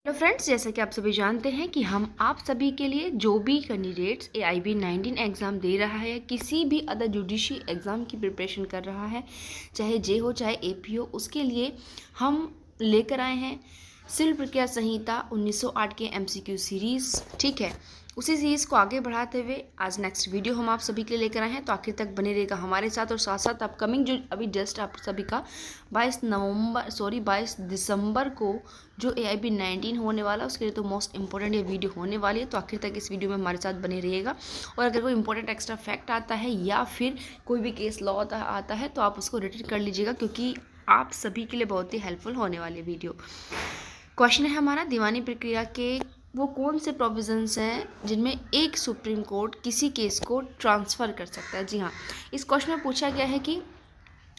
तो फ्रेंड्स, जैसा कि आप सभी जानते हैं कि हम आप सभी के लिए जो भी कैंडिडेट्स AIB 19 एग्ज़ाम दे रहा है, किसी भी अदर जुडिशरी एग्ज़ाम की प्रिपरेशन कर रहा है, चाहे जे हो चाहे AP हो, उसके लिए हम लेकर आए हैं सिविल प्रक्रिया संहिता 1908 के MCQ सीरीज़। ठीक है, उसी सीरीज़ को आगे बढ़ाते हुए आज नेक्स्ट वीडियो हम आप सभी के लिए लेकर आए हैं, तो आखिर तक बने रहेगा हमारे साथ। और साथ साथ अपकमिंग जो अभी जस्ट आप सभी का 22 दिसंबर को जो AIB 19 होने वाला है, उसके लिए तो मोस्ट इंपॉर्टेंट ये वीडियो होने वाली है, तो आखिर तक इस वीडियो में हमारे साथ बने रहिएगा। और अगर कोई इंपॉर्टेंट एक्स्ट्रा फैक्ट आता है या फिर कोई भी केस लॉ आता है तो आप उसको रिटर्न कर लीजिएगा, क्योंकि आप सभी के लिए बहुत ही हेल्पफुल होने वाली वीडियो। क्वेश्चन है हमारा, दीवानी प्रक्रिया के वो कौन से प्रोविजंस हैं जिनमें एक सुप्रीम कोर्ट किसी केस को ट्रांसफ़र कर सकता है। जी हाँ, इस क्वेश्चन में पूछा गया है कि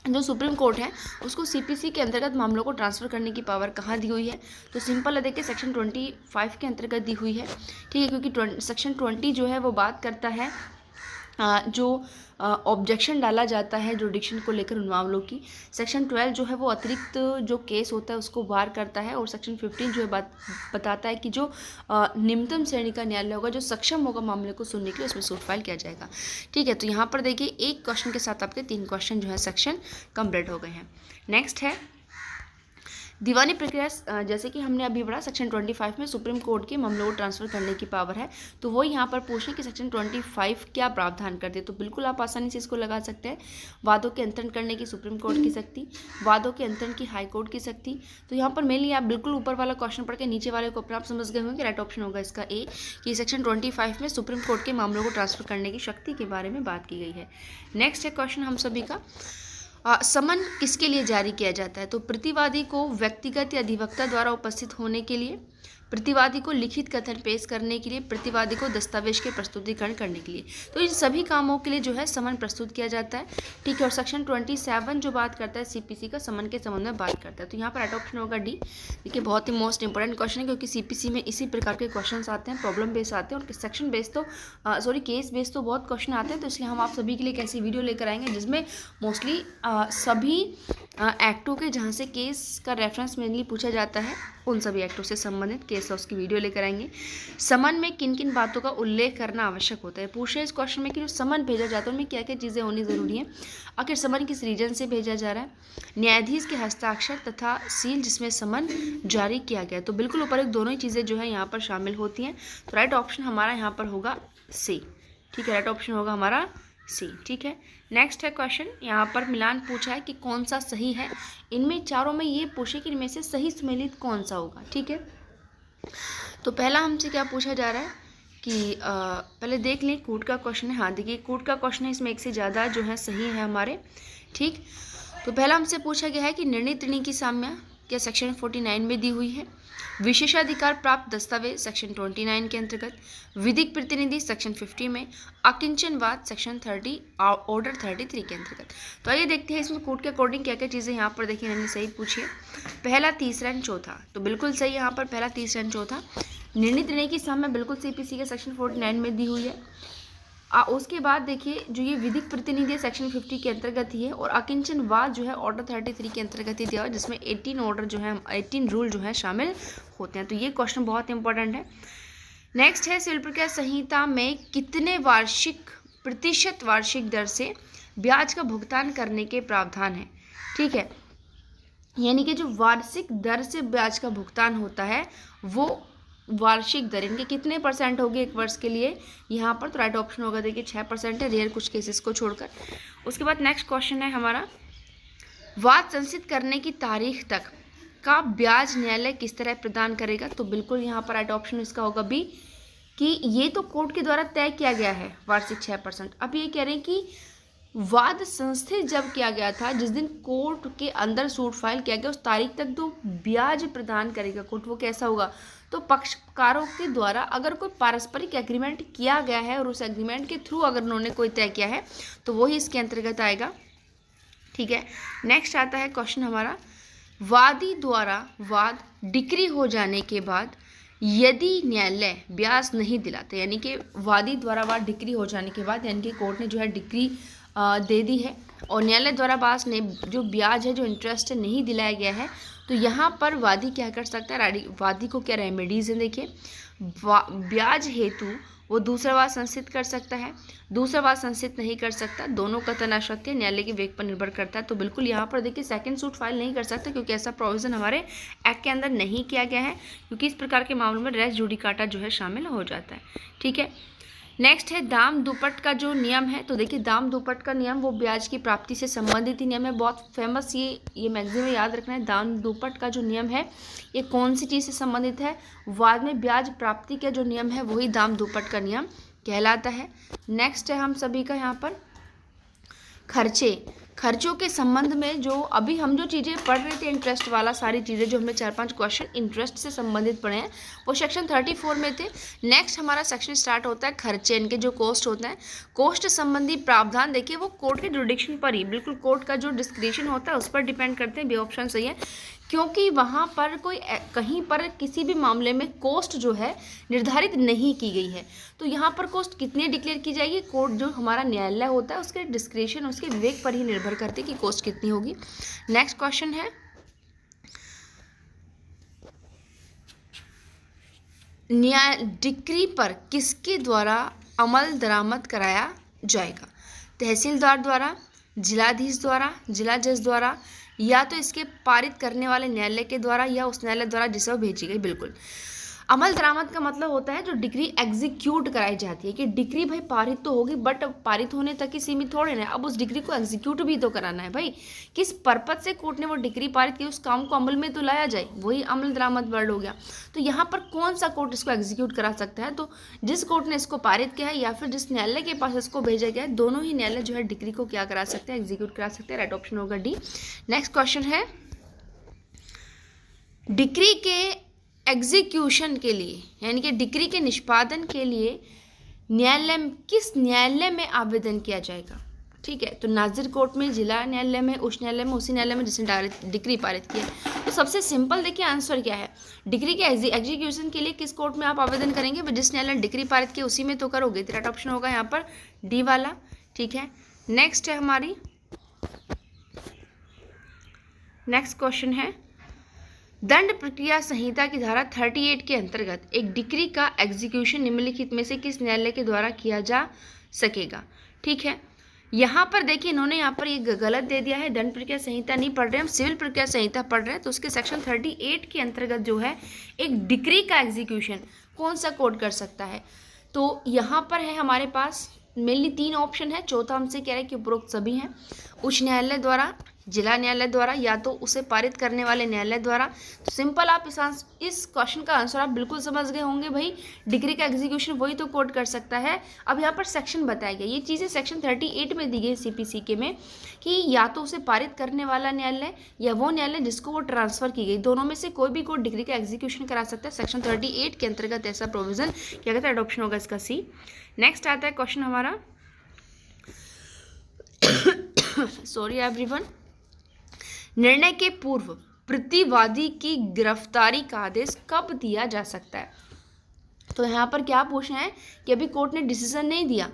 जो सुप्रीम कोर्ट है उसको CPC के अंतर्गत मामलों को ट्रांसफ़र करने की पावर कहाँ दी हुई है। तो सिंपल है, देखिए सेक्शन 25 के अंतर्गत दी हुई है। ठीक है, क्योंकि सेक्शन 20 जो है वो बात करता है जो ऑब्जेक्शन डाला जाता है जुडिक्शन को लेकर उन मामलों की। सेक्शन 12 जो है वो अतिरिक्त जो केस होता है उसको बाहर करता है। और सेक्शन 15 जो है बताता है कि जो निम्नतम श्रेणी का न्यायालय होगा जो सक्षम होगा मामले को सुनने के लिए, उसमें सूट फाइल किया जाएगा। ठीक है, तो यहाँ पर देखिए एक क्वेश्चन के साथ आपके 3 क्वेश्चन जो है सेक्शन कंप्लीट हो गए हैं। नेक्स्ट है दीवानी प्रक्रिया, जैसे कि हमने अभी पढ़ा सेक्शन 25 में सुप्रीम कोर्ट के मामलों को ट्रांसफ़र करने की पावर है, तो वो यहाँ पर पूछें कि सेक्शन 25 क्या प्रावधान करते हैं। तो बिल्कुल आप आसानी से इसको लगा सकते हैं। वादों के अंतरण करने की सुप्रीम कोर्ट की शक्ति, वादों के अंतरण की हाई कोर्ट की शक्ति। तो यहाँ पर मेनली आप बिल्कुल ऊपर वाला क्वेश्चन पढ़ के नीचे वाले को अपने आप समझ गए होंगे। राइट ऑप्शन होगा इसका A, कि सेक्शन 25 में सुप्रीम कोर्ट के मामलों को ट्रांसफ़र करने की शक्ति के बारे में बात की गई है। नेक्स्ट है क्वेश्चन हम सभी का, समन किसके लिए जारी किया जाता है। तो प्रतिवादी को व्यक्तिगत या अधिवक्ता द्वारा उपस्थित होने के लिए, प्रतिवादी को लिखित कथन पेश करने के लिए, प्रतिवादी को दस्तावेज के प्रस्तुतिकरण करने के लिए। तो इन सभी कामों के लिए जो है समन प्रस्तुत किया जाता है। ठीक है, और सेक्शन 27 जो बात करता है CPC का समन के संबंध में बात करता है। तो यहाँ पर राइट ऑप्शन होगा D। देखिए बहुत ही मोस्ट इंपॉर्टेंट क्वेश्चन है, क्योंकि CPC में इसी प्रकार के क्वेश्चन आते हैं, प्रॉब्लम बेस आते हैं और सेक्शन बेस तो केस बेस तो बहुत क्वेश्चन आते हैं। तो इसलिए हम आप सभी के लिए एक ऐसी वीडियो लेकर आएंगे जिसमें मोस्टली सभी एक्टों के जहाँ से केस का रेफरेंस मेनली पूछा जाता है, उन सभी एक्टों से संबंधित केस लॉस की वीडियो लेकर आएंगे। समन में किन किन बातों का उल्लेख करना आवश्यक होता है। पूछ रहे इस क्वेश्चन में कि जो समन भेजा जाता है उनमें क्या क्या चीज़ें होनी ज़रूरी हैं। आखिर समन किस रीजन से भेजा जा रहा है, न्यायाधीश के हस्ताक्षर तथा सील जिसमें समन जारी किया गया। तो बिल्कुल ऊपर एक दोनों ही चीज़ें जो है यहाँ पर शामिल होती हैं। तो राइट ऑप्शन हमारा यहाँ पर होगा C। ठीक है, राइट ऑप्शन होगा हमारा C। ठीक है, नेक्स्ट है क्वेश्चन, यहाँ पर मिलान पूछा है कि कौन सा सही है। इनमें चारों में ये पूछे कि इनमें से सही सुमेलित कौन सा होगा। ठीक है, तो पहला हमसे क्या पूछा जा रहा है कि पहले देख लें कूट का क्वेश्चन है। हाँ देखिए कूट का क्वेश्चन है, इसमें एक से ज़्यादा जो है सही है हमारे। ठीक, तो पहला हमसे पूछा गया है कि निर्णय त्रिणी की साम्या क्या सेक्शन 49 में दी हुई है। विशेषाधिकार प्राप्त दस्तावेज सेक्शन 29 के अंतर्गत, विधिक प्रतिनिधि सेक्शन 50 में, अकिंचनवाद सेक्शन 30 और ऑर्डर 33 के अंतर्गत। तो आइए देखते हैं इसमें कोर्ट के अकॉर्डिंग क्या क्या चीज़ें यहाँ पर देखिए इन्होंने सही पूछी है। पहला, तीसरा एंड चौथा, तो बिल्कुल सही यहाँ पर पहला, तीसरा एंड चौथा। निर्णय त्रिणी की साम्या बिल्कुल CPC के सेक्शन 49 में दी हुई है। उसके बाद देखिए जो ये विधिक प्रतिनिधि सेक्शन 50 के अंतर्गत ही है, और अकिंचनवाद जो है ऑर्डर 33 के अंतर्गत ही दिया हुआ है, जिसमें 18 ऑर्डर जो है 18 रूल जो है शामिल होते हैं। तो ये क्वेश्चन बहुत इंपॉर्टेंट है। नेक्स्ट है सिविल प्रक्रिया संहिता में कितने प्रतिशत वार्षिक दर से ब्याज का भुगतान करने के प्रावधान है। ठीक है, यानी कि जो वार्षिक दर से ब्याज का भुगतान होता है वो वार्षिक दर इनके कितने % होगी एक वर्ष के लिए यहाँ पर। तो राइट ऑप्शन होगा देखिए 6% है, रेयर कुछ केसेस को छोड़कर। उसके बाद नेक्स्ट क्वेश्चन है हमारा, वाद संचित करने की तारीख तक का ब्याज न्यायालय किस तरह प्रदान करेगा। तो बिल्कुल यहाँ पर राइट ऑप्शन इसका होगा B, कि ये तो कोर्ट के द्वारा तय किया गया है वार्षिक 6%। अब ये कह रहे हैं कि वाद संस्थित जब किया गया था, जिस दिन कोर्ट के अंदर सूट फाइल किया गया, उस तारीख तक तो ब्याज प्रदान करेगा कोर्ट। वो कैसा होगा, तो पक्षकारों के द्वारा अगर कोई पारस्परिक एग्रीमेंट किया गया है और उस एग्रीमेंट के थ्रू अगर उन्होंने कोई तय किया है तो वही इसके अंतर्गत आएगा। ठीक है, नेक्स्ट आता है क्वेश्चन हमारा, वादी द्वारा वाद डिक्री हो जाने के बाद यदि न्यायालय ब्याज नहीं दिलाता, यानी कि वादी द्वारा वाद डिक्री हो जाने के बाद, यानी कि कोर्ट ने जो है डिक्री दे दी है और न्यायालय द्वारा बास ने जो ब्याज है जो इंटरेस्ट नहीं दिलाया गया है, तो यहाँ पर वादी क्या कर सकता है, वादी को क्या रेमेडीज़ हैं, देखिए ब्याज हेतु वो दूसरा वाद संस्थित कर सकता है, दूसरा वाद संस्थित नहीं कर सकता, दोनों का तनाशक्ति न्यायालय के वेग पर निर्भर करता है। तो बिल्कुल यहाँ पर देखिए सेकंड सूट फाइल नहीं कर सकता, क्योंकि ऐसा प्रोविजन हमारे एक्ट के अंदर नहीं किया गया है, क्योंकि इस प्रकार के मामलों में रेस जुडिकाटा जो है शामिल हो जाता है। ठीक है, नेक्स्ट है दाम दुपट का जो नियम है। तो देखिए दाम दुपट का नियम वो ब्याज की प्राप्ति से संबंधित ही नियम है, बहुत फेमस ये मैगजीन में याद रखना है। दाम दुपट का जो नियम है ये कौन सी चीज़ से संबंधित है, वाद में ब्याज प्राप्ति का जो नियम है वही दाम दुपट का नियम कहलाता है। नेक्स्ट है हम सभी का यहाँ पर खर्चों के संबंध में जो अभी हम जो चीज़ें पढ़ रहे थे, इंटरेस्ट वाला सारी चीज़ें जो हमने 4-5 क्वेश्चन इंटरेस्ट से संबंधित पढ़े हैं वो सेक्शन 34 में थे। नेक्स्ट हमारा सेक्शन स्टार्ट होता है खर्चे, इनके जो कॉस्ट होता है, कॉस्ट संबंधी प्रावधान देखिए वो कोर्ट के जुडिक्शन पर ही, बिल्कुल कोर्ट का जो डिस्क्रिप्शन होता है उस पर डिपेंड करते हैं। बी ऑप्शन सही है, क्योंकि वहाँ पर कहीं पर किसी भी मामले में कॉस्ट जो है निर्धारित नहीं की गई है। तो यहाँ पर कॉस्ट कितनी डिक्लेयर की जाएगी, कोर्ट जो हमारा न्यायालय होता है उसके डिस्क्रिप्शन, उसके विवेक पर ही निर्भर करते कि कॉस्ट कितनी होगी। नेक्स्ट क्वेश्चन है न्याय डिक्री पर किसके द्वारा अमल दरामद कराया जाएगा, तहसीलदार द्वारा, जिलाधीश द्वारा, जिला जज द्वारा, या तो इसके पारित करने वाले न्यायालय के द्वारा या उस न्यायालय द्वारा जिसे वो भेजी गई। बिल्कुल अमल दरामद का मतलब होता है जो डिग्री एग्जीक्यूट कराई जाती है, कि डिग्री भाई पारित तो होगी बट पारित होने तक ही सीमित थोड़े ना, अब उस डिग्री को एग्जीक्यूट भी तो कराना है भाई। किस पर्पज से कोर्ट ने वो डिग्री पारित की, उस काम को अमल में तो लाया जाए, वही अमल दरामद वर्ड हो गया। तो यहाँ पर कौन सा कोर्ट इसको एग्जीक्यूट करा सकता है, तो जिस कोर्ट ने इसको पारित किया है या फिर जिस न्यायालय के पास इसको भेजा गया है, दोनों ही न्यायालय जो है डिग्री को क्या करा सकते हैं, एग्जीक्यूट करा सकते हैं। राइट ऑप्शन होगा डी। नेक्स्ट क्वेश्चन है डिग्री के एग्जीक्यूशन के लिए यानी कि डिग्री के निष्पादन के लिए किस न्यायालय में आवेदन किया जाएगा। ठीक है, तो नाजिर कोर्ट में, जिला न्यायालय में, उच्च न्यायालय में, उसी न्यायालय में जिसने डिग्री पारित की है। तो सबसे सिंपल देखिए आंसर क्या है, डिग्री के एग्जीक्यूशन के लिए किस कोर्ट में आप आवेदन करेंगे, जिस न्यायालय ने डिग्री पारित की उसी में तो करोगे। तो राइट ऑप्शन होगा यहाँ पर डी वाला। ठीक है, नेक्स्ट है हमारी नेक्स्ट क्वेश्चन है दंड प्रक्रिया संहिता की धारा 38 के अंतर्गत एक डिक्री का एग्जीक्यूशन निम्नलिखित में से किस न्यायालय के द्वारा किया जा सकेगा। ठीक है, यहाँ पर देखिए इन्होंने यहाँ पर ये गलत दे दिया है, दंड प्रक्रिया संहिता नहीं पढ़ रहे हम, सिविल प्रक्रिया संहिता पढ़ रहे हैं। तो उसके सेक्शन 38 के अंतर्गत जो है एक डिक्री का एग्जीक्यूशन कौन सा कोर्ट कर सकता है। तो यहाँ पर है हमारे पास मेनली 3 ऑप्शन है, चौथा हमसे कह रहे हैं कि उपरोक्त सभी हैं, उच्च न्यायालय द्वारा, जिला न्यायालय द्वारा, या तो उसे पारित करने वाले न्यायालय द्वारा। तो सिंपल आप इस क्वेश्चन का आंसर आप बिल्कुल समझ गए होंगे भाई, डिग्री का एग्जीक्यूशन वही तो कोर्ट कर सकता है। अब यहाँ पर सेक्शन बताया गया, ये चीज़ें सेक्शन 38 में दी गई सीपीसी के में, कि या तो उसे पारित करने वाला न्यायालय या वो न्यायालय जिसको वो ट्रांसफर की गई, दोनों में से कोई भी कोर्ट डिग्री का एग्जीक्यूशन करा सकता है। सेक्शन 38 के अंतर्गत ऐसा प्रोविजन क्या कहता है, अडॉप्शन होगा इसका सी। नेक्स्ट आता है क्वेश्चन हमारा सॉरी एवरीवन, निर्णय के पूर्व प्रतिवादी की गिरफ्तारी का आदेश कब दिया जा सकता है। तो यहाँ पर क्या पूछना है कि अभी कोर्ट ने डिसीजन नहीं दिया,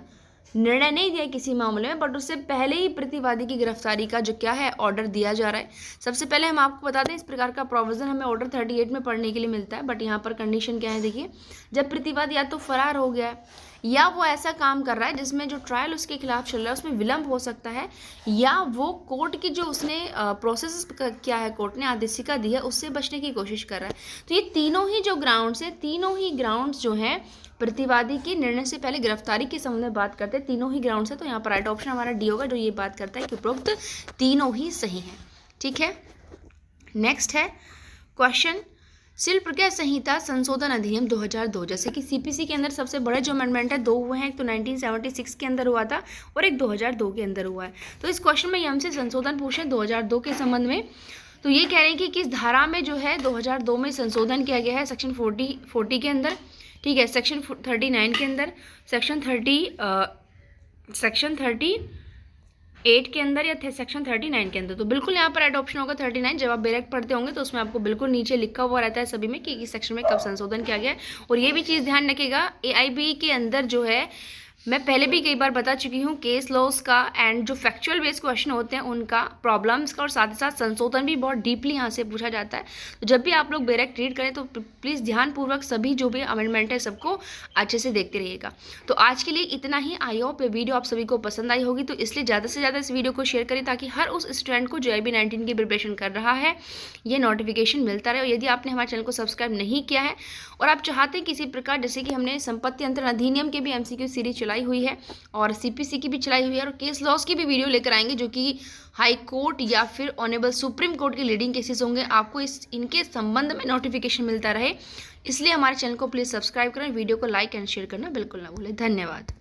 निर्णय नहीं दिया किसी मामले में, बट उससे पहले ही प्रतिवादी की गिरफ्तारी का जो क्या है ऑर्डर दिया जा रहा है। सबसे पहले हम आपको बता दें इस प्रकार का प्रोविजन हमें ऑर्डर 38 में पढ़ने के लिए मिलता है, बट यहाँ पर कंडीशन क्या है देखिए, जब प्रतिवादी या तो फरार हो गया है या वो ऐसा काम कर रहा है जिसमें जो ट्रायल उसके खिलाफ चल रहा है उसमें विलंब हो सकता है, या वो कोर्ट की जो उसने प्रोसेस क्या है कोर्ट ने आदेशिका दी है उससे बचने की कोशिश कर रहा है। तो ये तीनों ही जो ग्राउंड्स है, तीनों ही ग्राउंड्स जो हैं प्रतिवादी की निर्णय से पहले गिरफ्तारी के संबंध में बात करते हैं, तीनों ही ग्राउंड्स है। तो यहाँ पर राइट ऑप्शन हमारा डी होगा, जो ये बात करता है कि उपरोक्त तीनों ही सही हैं। ठीक है, नेक्स्ट है क्वेश्चन सिविल प्रक्रिया संहिता संशोधन अधिनियम 2002, जैसे कि सीपीसी के अंदर सबसे बड़े जो अमेंडमेंट है 2 हुए हैं, एक तो 1976 के अंदर हुआ था और एक 2002 के अंदर हुआ है। तो इस क्वेश्चन में ये हमसे संशोधन पूछे 2002 के संबंध में, तो ये कह रहे हैं कि किस धारा में जो है 2002 में संशोधन किया गया है, सेक्शन 40 के अंदर, ठीक है, सेक्शन 39 के अंदर, सेक्शन 38 के अंदर या सेक्शन 39 के अंदर। तो बिल्कुल यहाँ पर राइट ऑप्शन होगा 39। जब आप डायरेक्ट पढ़ते होंगे तो उसमें आपको बिल्कुल नीचे लिखा हुआ रहता है सभी में कि इस सेक्शन में कब संशोधन किया गया है। और ये भी चीज़ ध्यान रखिएगा, AIB के अंदर जो है मैं पहले भी कई बार बता चुकी हूँ केस लॉस का एंड जो फैक्चुअल बेस्ड क्वेश्चन होते हैं उनका, प्रॉब्लम्स का और साथ ही साथ संशोधन भी बहुत डीपली यहाँ से पूछा जाता है। तो जब भी आप लोग डायरेक्ट रीड करें तो प्लीज़ ध्यानपूर्वक सभी जो भी अमेंडमेंट है सबको अच्छे से देखते रहिएगा। तो आज के लिए इतना ही। आई होप ये वीडियो आप सभी को पसंद आई होगी, तो इसलिए ज़्यादा से ज़्यादा इस वीडियो को शेयर करें ताकि हर उस स्टूडेंट को जो IB19 की प्रिपरेशन कर रहा है ये नोटिफिकेशन मिलता रहे। और यदि आपने हमारे चैनल को सब्सक्राइब नहीं किया है और आप चाहते हैं किसी प्रकार, जैसे कि हमने संपत्ति अंतरण अधिनियम के भी MCQ सीरीज चलाई हुई है और CPC की भी चलाई हुई है और केस लॉस की भी वीडियो लेकर आएंगे जो कि हाई कोर्ट या फिर ऑनरेबल सुप्रीम कोर्ट के लीडिंग केसेस होंगे, आपको इनके संबंध में नोटिफिकेशन मिलता रहे, इसलिए हमारे चैनल को प्लीज़ सब्सक्राइब करें। वीडियो को लाइक एंड शेयर करना बिल्कुल ना भूलें। धन्यवाद।